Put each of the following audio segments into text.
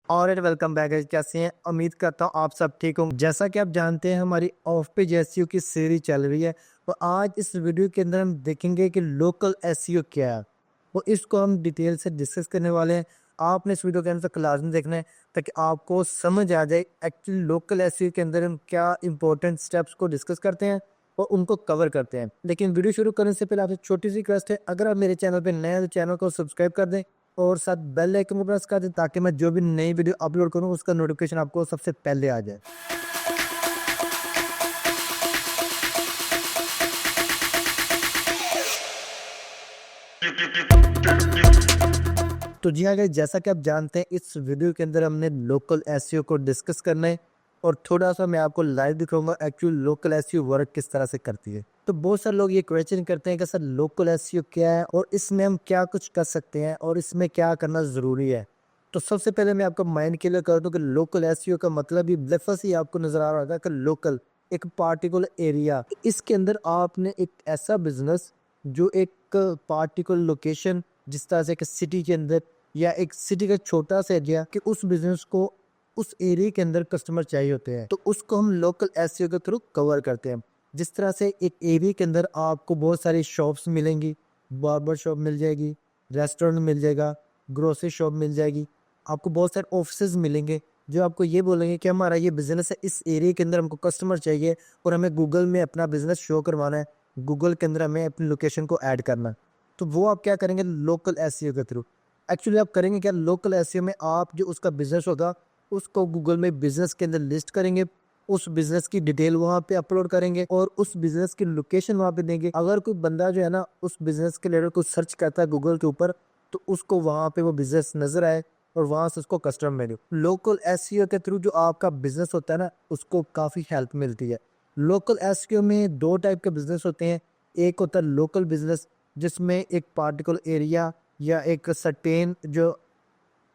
और welcome back guys, कैसे हैं? उम्मीद करता हूँ आप सब ठीक होंगे। जैसा कि आप जानते हैं हमारी ऑफ पेज एसईओ की सीरीज चल रही है। तो आज इस वीडियो के अंदर हम देखेंगे कि लोकल एसईओ क्या है। वो इसको हम डिटेल से डिस्कस करने वाले हैं। आपने इस वीडियो के अंदर तक लाजमी देखना है ताकि आपको समझ आ जाए एक्चुअली लोकल एसईओ के अंदर हम क्या इंपॉर्टेंट स्टेप्स को डिस्कस करते हैं और उनको कवर करते हैं। लेकिन वीडियो शुरू करने से पहले आपसे छोटी सी रिक्वेस्ट है, अगर आप मेरे चैनल पर नए हैं तो चैनल को सब्सक्राइब कर दें और साथ बेल आइकन को प्रेस कर दें ताकि मैं जो भी नई वीडियो अपलोड करूं उसका नोटिफिकेशन आपको सबसे पहले आ जाए। तो जी हाँ गाइस, जैसा कि आप जानते हैं इस वीडियो के अंदर हमने लोकल एसईओ को डिस्कस करना है और थोड़ा सा मैं आपको लाइव दिखाऊंगा एक्चुअली लोकल एसईओ वर्क किस तरह से करती है। तो बहुत सारे लोग ये क्वेश्चन करते हैं कि सर लोकल एसईओ क्या है और इसमें हम क्या कुछ कर सकते हैं और इसमें क्या करना ज़रूरी है। तो सबसे पहले मैं आपको माइंड क्लियर कर दूं कि लोकल एसईओ का मतलब ही लफ्ज़ ही आपको नज़र आ रहा होगा कि लोकल एक पार्टिकुलर एरिया। इसके अंदर आपने एक ऐसा बिजनेस जो एक पार्टिकुलर लोकेशन, जिस तरह से एक सिटी के अंदर या एक सिटी का छोटा सा एरिया कि उस बिजनेस को उस एरिया के अंदर कस्टमर चाहिए होते हैं, तो उसको हम लोकल एसईओ के थ्रू कवर करते हैं। जिस तरह से एक एरिया के अंदर आपको बहुत सारी शॉप्स मिलेंगी, बार्बर शॉप मिल जाएगी, रेस्टोरेंट मिल जाएगा, ग्रोसरी शॉप मिल जाएगी, आपको बहुत सारे ऑफिसेज मिलेंगे जो आपको ये बोलेंगे कि हमारा ये बिजनेस है, इस एरिया के अंदर हमको कस्टमर चाहिए और हमें गूगल में अपना बिजनेस शो करवाना है, गूगल के अंदर हमें अपनी लोकेशन को ऐड करना है। तो वो आप क्या करेंगे लोकल एसईओ के थ्रू। एक्चुअली आप करेंगे क्या, लोकल एसईओ में आप जो उसका बिजनेस होगा उसको गूगल में बिजनेस के अंदर लिस्ट करेंगे, उस बिजनेस की डिटेल वहाँ पे अपलोड करेंगे और उस बिजनेस की लोकेशन वहाँ पे देंगे। अगर कोई बंदा जो है ना उस बिजनेस के रिलेटेड कुछ सर्च करता है गूगल के ऊपर, तो उसको वहाँ पे वो बिजनेस नजर आए और वहाँ से उसको कस्टमर मिले। लोकल एसईओ के थ्रू जो आपका बिजनेस होता है ना उसको काफ़ी हेल्प मिलती है। लोकल एसईओ में दो टाइप के बिजनेस होते हैं। एक होता है लोकल बिजनेस जिसमें एक पार्टिकुलर एरिया या एक सर्टेन जो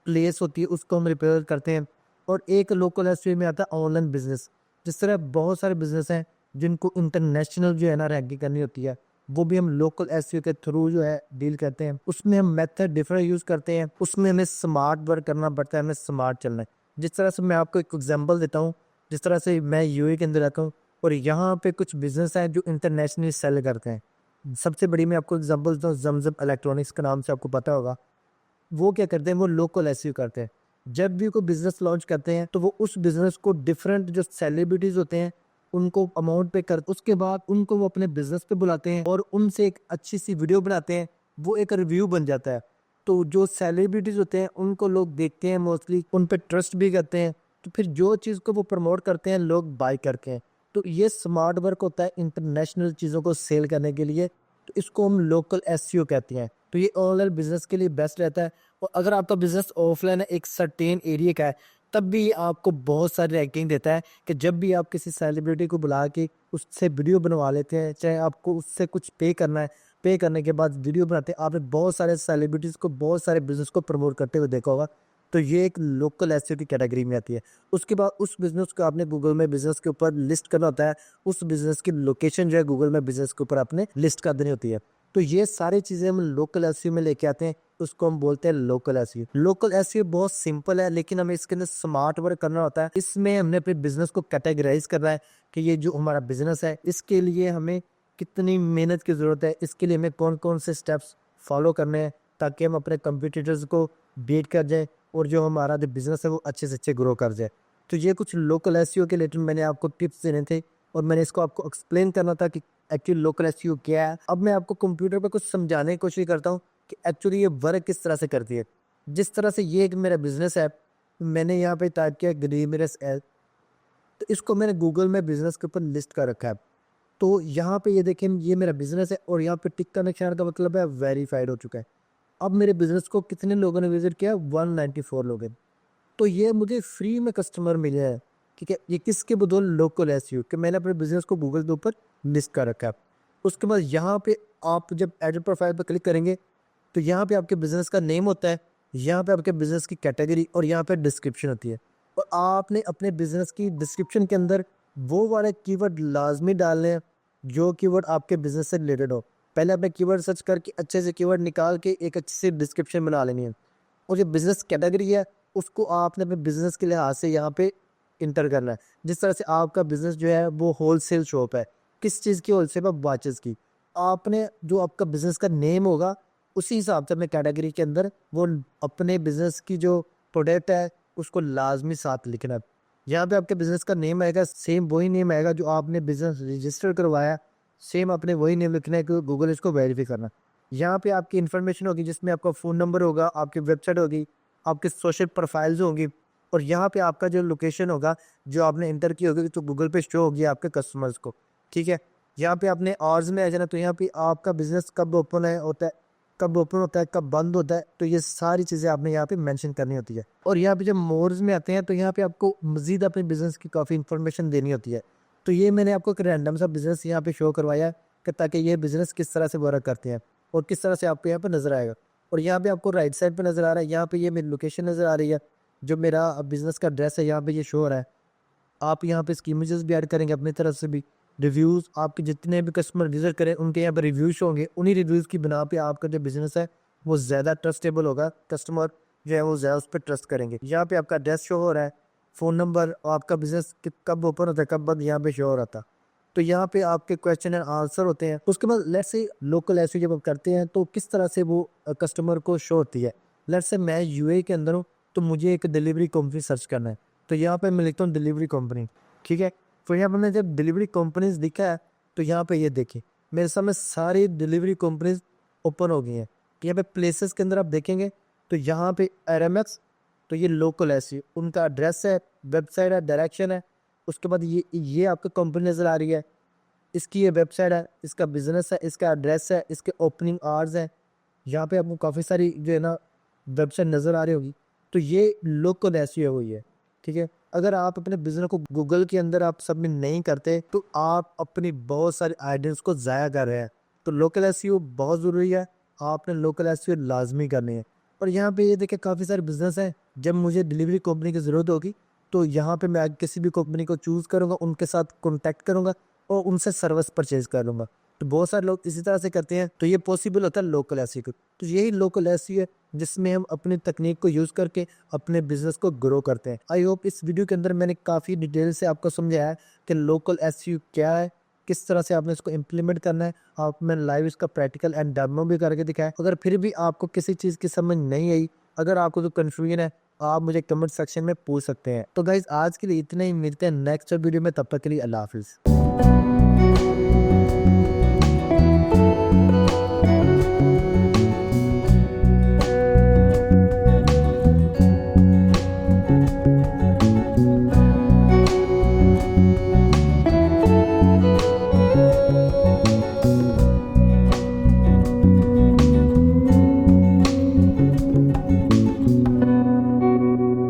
प्लेस होती है उसको हम रिप्रेजेंट करते हैं। और एक लोकल एसईओ में आता है ऑनलाइन बिजनेस। जिस तरह बहुत सारे बिजनेस हैं जिनको इंटरनेशनल जो है ना रैंकिंग करनी होती है, वो भी हम लोकल एसईओ के थ्रू जो है डील करते हैं। उसमें हम मेथड डिफरेंट यूज करते हैं, उसमें हमें स्मार्ट वर्क करना पड़ता है, हमें स्मार्ट चलना है। जिस तरह से मैं आपको एक एग्जांपल देता हूँ, जिस तरह से मैं यूएई के अंदर रहता हूँ और यहाँ पे कुछ बिजनेस हैं जो इंटरनेशनली सेल करते हैं। सबसे बड़ी मैं आपको एग्जांपल देता हूँ, जमजम इलेक्ट्रॉनिक्स के नाम से आपको पता होगा। वो क्या करते हैं, वो लोकल एसईओ करते हैं। जब भी कोई बिजनेस लॉन्च करते हैं तो वो उस बिजनेस को डिफरेंट जो सेलिब्रिटीज होते हैं उनको अमाउंट पे कर, उसके बाद उनको वो अपने बिजनेस पे बुलाते हैं और उनसे एक अच्छी सी वीडियो बनाते हैं, वो एक रिव्यू बन जाता है। तो जो सेलिब्रिटीज होते हैं उनको लोग देखते हैं, मोस्टली उन पे ट्रस्ट भी करते हैं, तो फिर जो चीज़ को वो प्रमोट करते हैं लोग बाय करके हैं। तो ये स्मार्ट वर्क होता है इंटरनेशनल चीज़ों को सेल करने के लिए। तो इसको हम लोकल एसईओ कहते हैं। तो ये ऑनलाइन बिजनेस के लिए बेस्ट रहता है। और अगर आपका बिजनेस ऑफलाइन है, एक सर्टेन एरिया का है, तब भी आपको बहुत सारी रैंकिंग देता है कि जब भी आप किसी सेलिब्रिटी को बुला के उससे वीडियो बनवा लेते हैं, चाहे आपको उससे कुछ पे करना है, पे करने के बाद वीडियो बनाते हैं, आपने बहुत सारे सेलिब्रिटीज़ को बहुत सारे बिजनेस को प्रमोट करते हुए देखा होगा। तो ये एक लोकल एसईओ की कैटेगरी में आती है। उसके बाद उस बिजनेस को आपने गूगल में बिजनेस के ऊपर लिस्ट करना होता है, उस बिजनेस की लोकेशन जो है गूगल में बिजनेस के ऊपर आपने लिस्ट कर देनी होती है। तो ये सारी चीज़ें हम लोकल एसईओ में लेके आते हैं, उसको हम बोलते हैं लोकल एसईओ। लोकल एसईओ बहुत सिंपल है लेकिन हमें इसके अंदर स्मार्ट वर्क करना होता है। इसमें हमने अपने बिजनेस को कैटेगराइज करना है कि ये जो हमारा बिजनेस है इसके लिए हमें कितनी मेहनत की ज़रूरत है, इसके लिए हमें कौन कौन से स्टेप्स फॉलो करने हैं ताकि हम अपने कंपटीटर्स को बीट कर जाए और जो हमारा जो बिजनेस है वो अच्छे से अच्छे ग्रो कर जाए। तो ये कुछ लोकल एसईओ के रिलेटेड मैंने आपको टिप्स देने थे और मैंने इसको आपको एक्सप्लेन करना था कि एक्चुअली लोकल एसईओ क्या है। अब मैं आपको कंप्यूटर पे कुछ समझाने की कोशिश करता हूँ कि एक्चुअली ये वर्क किस तरह से करती है। जिस तरह से ये एक मेरा बिजनेस है, मैंने यहाँ पे टाइप किया ग्रीमरस एल, तो इसको मैंने गूगल में बिजनेस के ऊपर लिस्ट कर रखा है। तो यहाँ पे ये देखें, ये मेरा बिजनेस है और यहाँ पे टिक का निशान का मतलब है वेरीफाइड हो चुका है। अब मेरे बिजनेस को कितने लोगों ने विजिट किया, 194 लोगों ने। तो ये मुझे फ्री में कस्टमर मिले हैं। ठीक है, ये किसके बदौलत, लोकल एसईओ कि मैंने अपने बिजनेस को गूगल के ऊपर लिस्ट कर रखा है। उसके बाद यहाँ पे आप जब एडिट प्रोफाइल पर क्लिक करेंगे तो यहाँ पे आपके बिजनेस का नेम होता है, यहाँ पे आपके बिजनेस की कैटेगरी और यहाँ पे डिस्क्रिप्शन होती है। और आपने अपने बिजनेस की डिस्क्रिप्शन के अंदर वो वाले कीवर्ड लाजमी डालने हैं जो कीवर्ड आपके बिजनेस से रिलेटेड हो। पहले अपने कीवर्ड सर्च करके अच्छे से कीवर्ड निकाल के एक अच्छी सी डिस्क्रिप्शन बना लेनी है। और ये बिजनेस कैटेगरी है, उसको आपने अपने बिजनेस के लिहाज से यहाँ पे इंटर करना है। जिस तरह से आपका बिजनेस जो है वो होलसेल शॉप है, किस चीज़ की होलसेल है? वॉचेस की। आपने जो आपका बिजनेस का नेम होगा उसी हिसाब से अपने कैटेगरी के अंदर वो अपने बिजनेस की जो प्रोडक्ट है उसको लाजमी साथ लिखना है। यहाँ पे आपके बिजनेस का नेम आएगा, सेम वही नेम आएगा जो आपने बिजनेस रजिस्टर करवाया, सेम आपने वही नेम लिखना है कि गूगल इसको वेरीफाई करना। यहाँ पे आपकी इन्फॉर्मेशन होगी जिसमें आपका फ़ोन नंबर होगा, आपकी वेबसाइट होगी, आपकी सोशल प्रोफाइल्स होंगी और यहाँ पे आपका जो लोकेशन होगा जो आपने इंटर की होगी तो गूगल पे शो होगी आपके कस्टमर्स को। ठीक है, यहाँ पे आपने आवर्स में आ जाना, तो यहाँ पे आपका बिजनेस कब ओपन है होता है, कब ओपन होता है, कब बंद होता है, तो ये सारी चीज़ें आपने यहाँ पे मेंशन करनी होती है। और यहाँ पे जब मोर्स में आते हैं तो यहाँ पे आपको मज़ीद अपने बिज़नेस की काफ़ी इन्फॉर्मेशन देनी होती है। तो ये मैंने आपको एक रैंडम सा बिज़नेस यहाँ पे शो करवाया है कि ताकि ये बिज़नेस किस तरह से वर्क करते हैं और किस तरह से आपको यहाँ पे नज़र आएगा। और यहाँ पे आपको राइट साइड पे नज़र आ रहा है, यहाँ पे ये मेरी लोकेशन नज़र आ रही है, जो मेरा बिज़नेस का एड्रेस है यहाँ पे ये शो हो रहा है। आप यहाँ पे इसकी इमेजेस भी ऐड करेंगे अपनी तरफ से भी। रिव्यूज़ आपके जितने भी कस्टमर विजिट करें उनके यहाँ पे रिव्यूज़ होंगे, उन्हीं रिव्यूज़ की बिना पे आपका जो बिज़नेस है वो ज़्यादा ट्रस्टेबल होगा, कस्टमर जो है वो ज़्यादा उस पर ट्रस्ट करेंगे। यहाँ पे आपका एड्रेस शो हो रहा है, फ़ोन नंबर, आपका बिज़नेस कब ओपन होता है, कब बंद, यहाँ पे शो हो रहा था। तो यहाँ पे आपके क्वेश्चन एंड आंसर होते हैं। उसके बाद लेट्स से लोकल एसईओ जब आप करते हैं तो किस तरह से वो कस्टमर को शो होती है। लेट्स से मैं यूएई के अंदर हूँ तो मुझे एक डिलीवरी कंपनी सर्च करना है, तो यहाँ पे मैं लिखता हूँ डिलीवरी कंपनी। ठीक है, तो यहाँ पर मैंने जब डिलीवरी कंपनीज दिखा है तो यहाँ पे ये देखिए मेरे सामने सारी डिलीवरी कंपनीज ओपन हो गई हैं। यहाँ पे प्लेसेस के अंदर आप देखेंगे तो यहाँ पे RMX, तो ये लोकल एसईओ, उनका एड्रेस है, वेबसाइट है, डायरेक्शन है। उसके बाद ये आपको कंपनी नज़र आ रही है, इसकी ये वेबसाइट है, इसका बिज़नेस है, इसका एड्रेस है, इसके ओपनिंग आवर्स हैं। यहाँ पे आपको काफ़ी सारी जो है ना वेबसाइट नज़र आ रही होगी। तो ये लोकल एसईओ हुई है। ठीक है, अगर आप अपने बिजनेस को गूगल के अंदर आप सबमिट नहीं करते तो आप अपनी बहुत सारी आइडियंस को ज़ाया कर रहे हैं। तो लोकल एसईओ बहुत ज़रूरी है, आपने लोकल एसईओ लाजमी करनी है। और यहाँ पे ये देखिए काफ़ी सारे बिजनेस हैं, जब मुझे डिलीवरी कंपनी की ज़रूरत होगी तो यहाँ पे मैं किसी भी कंपनी को चूज़ करूँगा, उनके साथ कॉन्टैक्ट करूँगा और उनसे सर्विस परचेज कर लूँगा। तो बहुत सारे लोग इसी तरह से करते हैं, तो ये पॉसिबल होता है लोकल एसईओ को। तो यही लोकल एसईओ है जिसमें हम अपनी तकनीक को यूज़ करके अपने बिजनेस को ग्रो करते हैं। आई होप इस वीडियो के अंदर मैंने काफ़ी डिटेल से आपको समझाया है कि लोकल एसईओ क्या है, किस तरह से आपने इसको इम्प्लीमेंट करना है। आप मैंने लाइव इसका प्रैक्टिकल एंड डेमो भी करके दिखाया। अगर फिर भी आपको किसी चीज़ की समझ नहीं आई, अगर आपको तो कन्फ्यूजन है, आप मुझे कमेंट सेक्शन में पूछ सकते हैं। तो गाइज आज के लिए इतना ही, मिलते हैं नेक्स्ट वीडियो में, तब तक के लिए अल्लाह हाफिज़।